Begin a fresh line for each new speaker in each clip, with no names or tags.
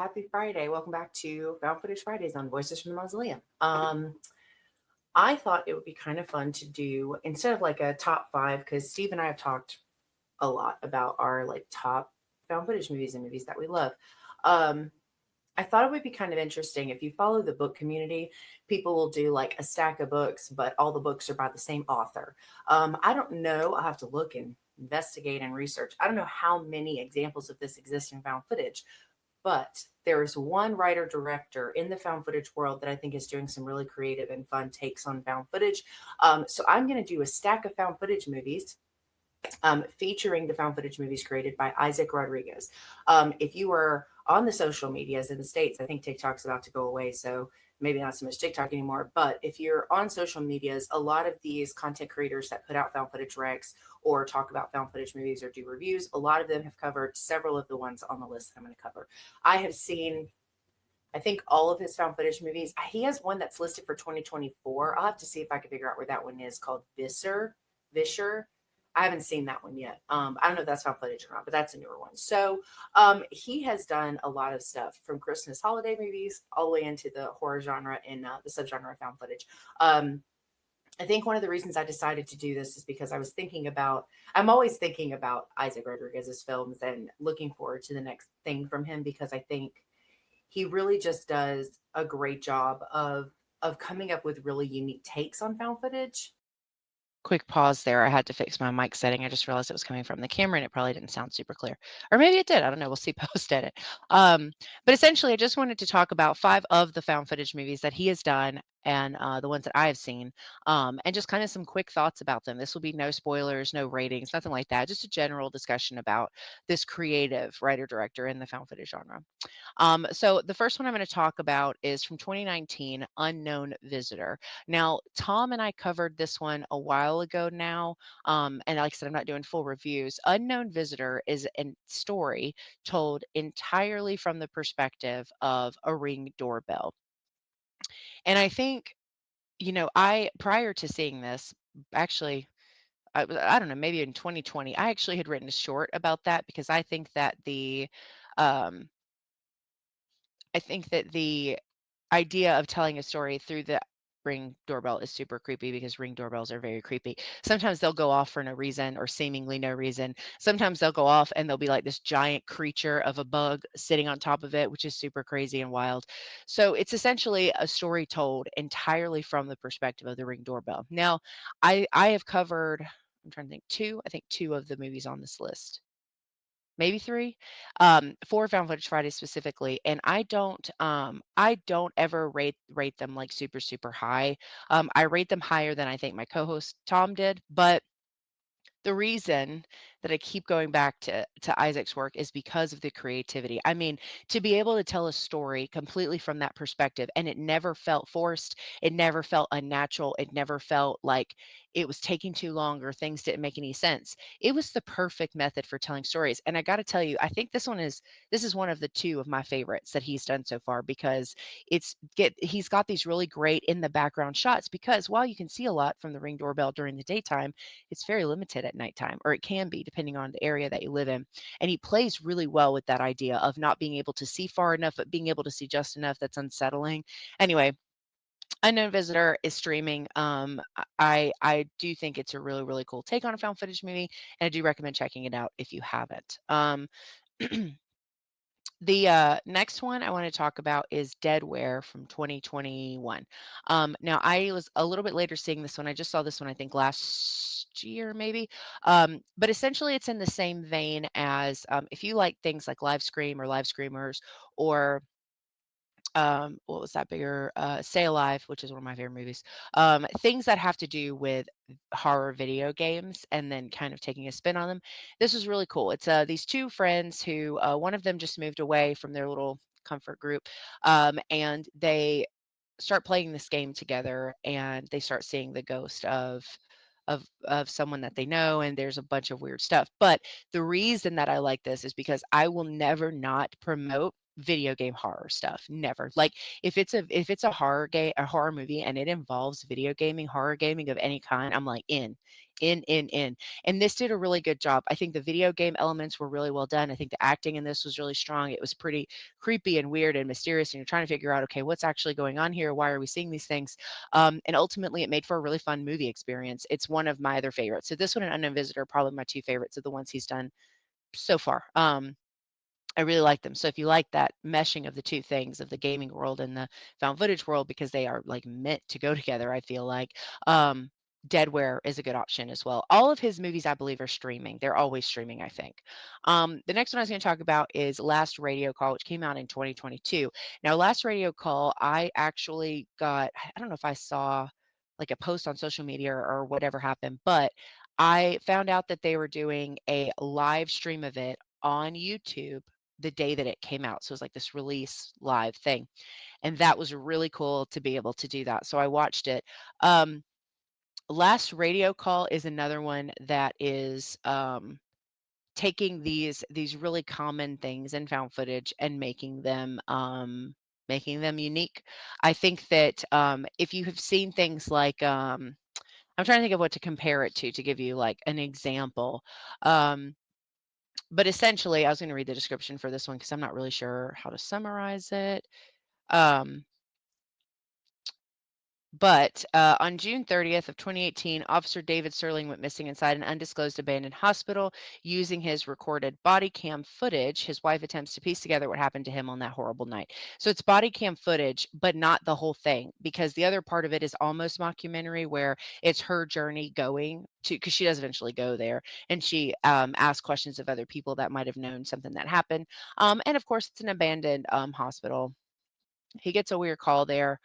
happy Friday. Welcome back to Found Footage Fridays on Voices from the Mausoleum. I thought it would be kind of fun to do instead of like a top five, because Steve and I have talked a lot about our like top found footage movies and movies that we love. Um, I thought it would be kind of interesting if you follow the book community, people will do like a stack of books, but all the books are by the same author. I don't know. I'll have to look and investigate and research. I don't know how many examples of this exist in found footage, but there is one writer director in the found footage world that I think is doing some really creative and fun takes on found footage. So I'm going to do a stack of found footage movies featuring the found footage movies created by Isaac Rodriguez. If you are on the social medias in the States, I think TikTok's about to go away. So maybe not so much TikTok anymore. But if you're on social medias, a lot of these content creators that put out found footage recs or talk about found footage movies or do reviews, a lot of them have covered several of the ones on the list that I'm going to cover. I have seen I think all of his found footage movies. He has one that's listed for 2024. I'll have to see if I can figure out where that one is called Visher. I haven't seen that one yet. I don't know if that's found footage or not, but that's a newer one. So he has done a lot of stuff from Christmas holiday movies all the way into the horror genre and the subgenre of found footage. Um, I think one of the reasons I decided to do this is because I'm always thinking about Isaac Rodriguez's films and looking forward to the next thing from him because I think he really just does a great job of coming up with really unique takes on found footage.
Quick pause there. I had to fix my mic setting. I just realized it was coming from the camera and it probably didn't sound super clear. Or maybe it did. I don't know. We'll see post edit. But essentially, I just wanted to talk about 5 of the found footage movies that he has done and the ones that I have seen, and just kind of some quick thoughts about them. This will be no spoilers, no ratings, nothing like that. Just a general discussion about this creative writer director in the found footage genre. So the first one I'm going to talk about is from 2019, Unknown Visitor. Now, Tom and I covered this one a while ago now. And like I said, I'm not doing full reviews. Unknown Visitor is a story told entirely from the perspective of a Ring doorbell. And I think, prior to seeing this, actually, I don't know, maybe in 2020, I actually had written a short about that because um, I think that the idea of telling a story through the Ring doorbell is super creepy because Ring doorbells are very creepy. Sometimes they'll go off for no reason or seemingly no reason. Sometimes they'll go off and there'll be like this giant creature of a bug sitting on top of it, which is super crazy and wild. So it's essentially a story told entirely from the perspective of the Ring doorbell. Now, I have covered, I'm trying to think, I think two of the movies on this list, maybe 3, for Found Footage Friday specifically, and I don't ever rate them, like, super, super high. I rate them higher than I think my co-host Tom did, but the reason that I keep going back to Isaac's work is because of the creativity. I mean, to be able to tell a story completely from that perspective and it never felt forced, it never felt unnatural, it never felt like it was taking too long or things didn't make any sense. It was the perfect method for telling stories. And I got to tell you, I think this is one of the 2 of my favorites that he's done so far because he's got these really great in the background shots because while you can see a lot from the Ring doorbell during the daytime, it's very limited at nighttime, or it can be depending on the area that you live in. And he plays really well with that idea of not being able to see far enough, but being able to see just enough that's unsettling. Anyway, Unknown Visitor is streaming. I do think it's a really, really cool take on a found footage movie, and I do recommend checking it out if you haven't. The next one I want to talk about is Deadware from 2021. Now, I was a little bit later seeing this one. I just saw this one, I think, last year, maybe. But essentially, it's in the same vein as if you like things like Live Scream or Live Screamers or what was that bigger? Stay Alive, which is one of my favorite movies. Things that have to do with horror video games and then kind of taking a spin on them. This is really cool. It's these 2 friends who one of them just moved away from their little comfort group, and they start playing this game together, and they start seeing the ghost of someone that they know, and there's a bunch of weird stuff. But the reason that I like this is because I will never not promote video game horror stuff. Never. Like if it's a horror movie and it involves video gaming, horror gaming of any kind, I'm like in. And this did a really good job. I think the video game elements were really well done. I think the acting in this was really strong. It was pretty creepy and weird and mysterious, and you're trying to figure out, okay, what's actually going on here? Why are we seeing these things? And ultimately, it made for a really fun movie experience. It's one of my other favorites. So this one and Unknown Visitor are probably my two favorites of the ones he's done so far. I really like them. So if you like that meshing of the two things of the gaming world and the found footage world, because they are like meant to go together, I feel like um, Deadware is a good option as well. All of his movies, I believe, are streaming. They're always streaming, I think. The next one I was going to talk about is Last Radio Call, which came out in 2022. Now, Last Radio Call, I actually got, I don't know if I saw like a post on social media or whatever happened, but I found out that they were doing a live stream of it on YouTube the day that it came out. So it was like this release live thing. And that was really cool to be able to do that. So I watched it. Um, Last Radio Call is another one that is taking these really common things in found footage and making them unique. I think that if you have seen things like I'm trying to think of what to compare it to give you like an example. Um, but essentially, I was going to read the description for this one because I'm not really sure how to summarize it. Um, but on June 30th of 2018, Officer David Serling went missing inside an undisclosed abandoned hospital. Using his recorded body cam footage, his wife attempts to piece together what happened to him on that horrible night. So it's body cam footage, but not the whole thing, because the other part of it is almost mockumentary, where it's her journey going to, because she does eventually go there, and she asks questions of other people that might have known something that happened. And of course, it's an abandoned hospital. He gets a weird call there,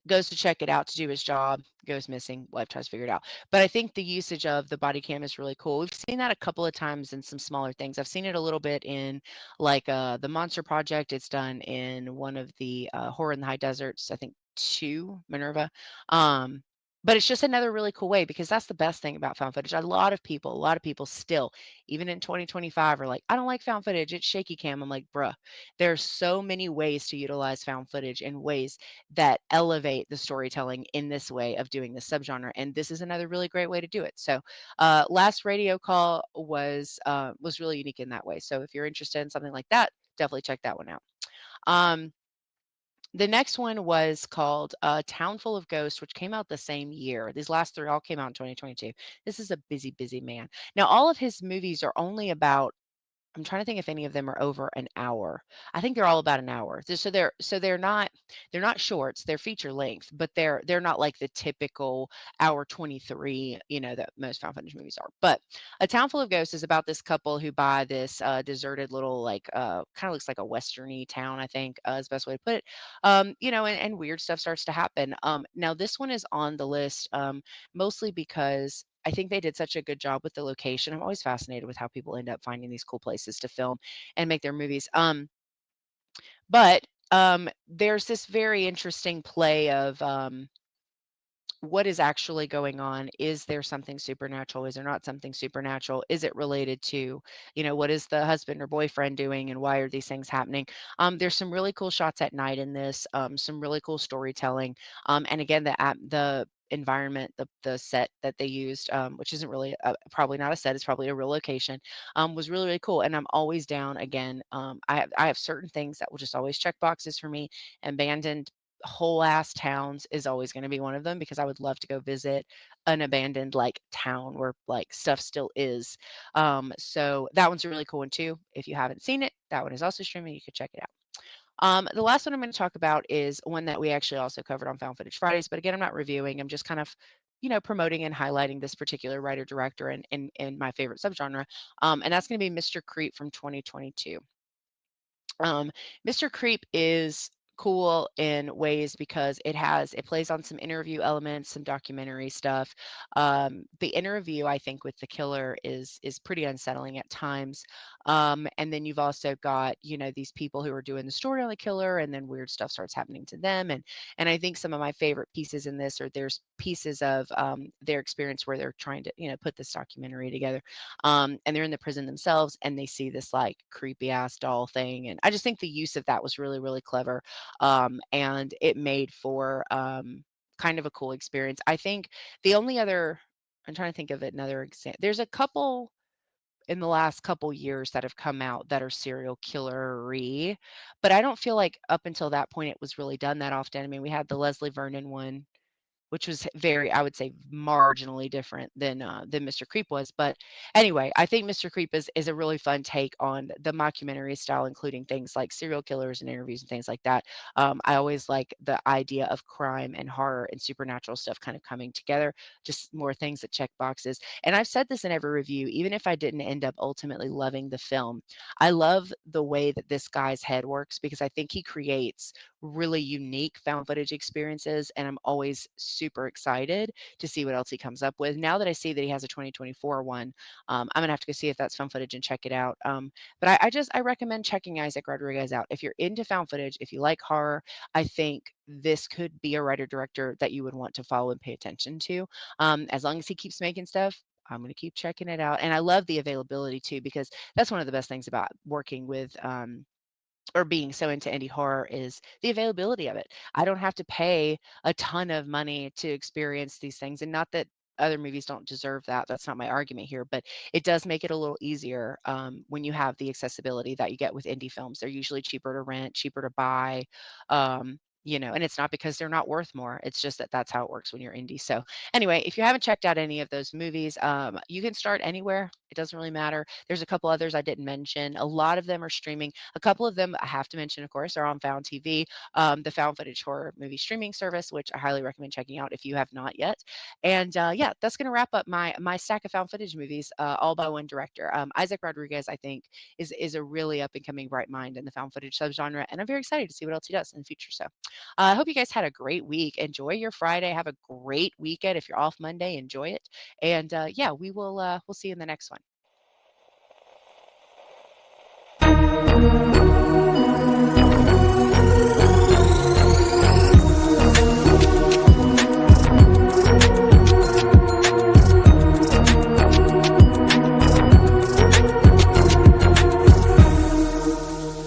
goes to check it out to do his job, goes missing, wife tries to figure it out. But I think the usage of the body cam is really cool. We've seen that a couple of times in some smaller things. I've seen it a little bit in like the Monster Project. It's done in one of the Horror in the High Deserts, I think two, Minerva. Um, but it's just another really cool way, because that's the best thing about found footage. A lot of people still, even in 2025, are like, I don't like found footage. It's shaky cam. I'm like, bruh, there's so many ways to utilize found footage in ways that elevate the storytelling in this way of doing this subgenre, and this is another really great way to do it. So Last Radio Call was really unique in that way. So if you're interested in something like that, definitely check that one out. um, the next one was called Town Full of Ghosts, which came out the same year. These last three all came out in 2022. This is a busy man. Now, all of his movies are only about, I'm trying to think if any of them are over an hour. I think they're all about an hour. So they're not shorts. They're feature length, but they're not like the typical hour 23, that most found footage movies are. But A Town Full of Ghosts is about this couple who buy this deserted little, like kind of looks like a westerny town, I think, is the best way to put it. And weird stuff starts to happen. Now this one is on the list mostly because I think they did such a good job with the location. I'm always fascinated with how people end up finding these cool places to film and make their movies. But there's this very interesting play of what is actually going on. Is there something supernatural? Is there not something supernatural? Is it related to, what is the husband or boyfriend doing, and why are these things happening? There's some really cool shots at night in this, some really cool storytelling. And again, the environment, the set that they used, which isn't really probably not a set, it's probably a real location, was really, really cool. And I'm always down again. I have certain things that will just always check boxes for me. Abandoned whole ass towns is always going to be one of them, because I would love to go visit an abandoned like town where like stuff still is. So that one's a really cool one too. If you haven't seen it, that one is also streaming. You could check it out. The last one I'm going to talk about is one that we actually also covered on Found Footage Fridays, but again, I'm not reviewing. I'm just kind of, promoting and highlighting this particular writer director and my favorite subgenre. And that's going to be Mr. Creep from 2022. Um, Mr. Creep is cool in ways because it plays on some interview elements, some documentary stuff. The interview, I think, with the killer is pretty unsettling at times. And then you've also got, these people who are doing the story on the killer, and then weird stuff starts happening to them. And I think some of my favorite pieces in this are there's pieces of their experience where they're trying to, put this documentary together. And they're in the prison themselves, and they see this like creepy ass doll thing. And I just think the use of that was really, really clever, and it made for kind of a cool experience. I think the only other, I'm trying to think of another example. There's a couple in the last couple years that have come out that are serial killery, but I don't feel like up until that point it was really done that often. I mean, we had the Leslie Vernon one, which was very, I would say, marginally different than Mr. Creep was. But anyway, I think Mr. Creep is a really fun take on the mockumentary style, including things like serial killers and interviews and things like that. I always like the idea of crime and horror and supernatural stuff kind of coming together, just more things that check boxes. And I've said this in every review, even if I didn't end up ultimately loving the film, I love the way that this guy's head works because I think he creates really unique found footage experiences, and I'm always super excited to see what else he comes up with. Now that I see that he has a 2024 one, I'm gonna have to go see if that's found footage and check it out. But I recommend checking Isaac Rodriguez out if you're into found footage. If you like horror, I think this could be a writer director that you would want to follow and pay attention to. As long as he keeps making stuff, I'm going to keep checking it out. And I love the availability too, because that's one of the best things about working with or being so into indie horror is the availability of it. I don't have to pay a ton of money to experience these things, and not that other movies don't deserve that. That's not my argument here, but it does make it a little easier when you have the accessibility that you get with indie films. They're usually cheaper to rent, cheaper to buy. And it's not because they're not worth more. It's just that that's how it works when you're indie. So anyway, if you haven't checked out any of those movies, you can start anywhere. It doesn't really matter. There's a couple others I didn't mention. A lot of them are streaming. A couple of them I have to mention, of course, are on Found TV, the found footage horror movie streaming service, which I highly recommend checking out if you have not yet. And yeah, that's going to wrap up my stack of found footage movies, all by one director. Isaac Rodriguez, I think, is a really up and coming bright mind in the found footage subgenre, and I'm very excited to see what else he does in the future. So I hope you guys had a great week. Enjoy your Friday. Have a great weekend. If you're off Monday, enjoy it. And yeah, we'll see you in the next one.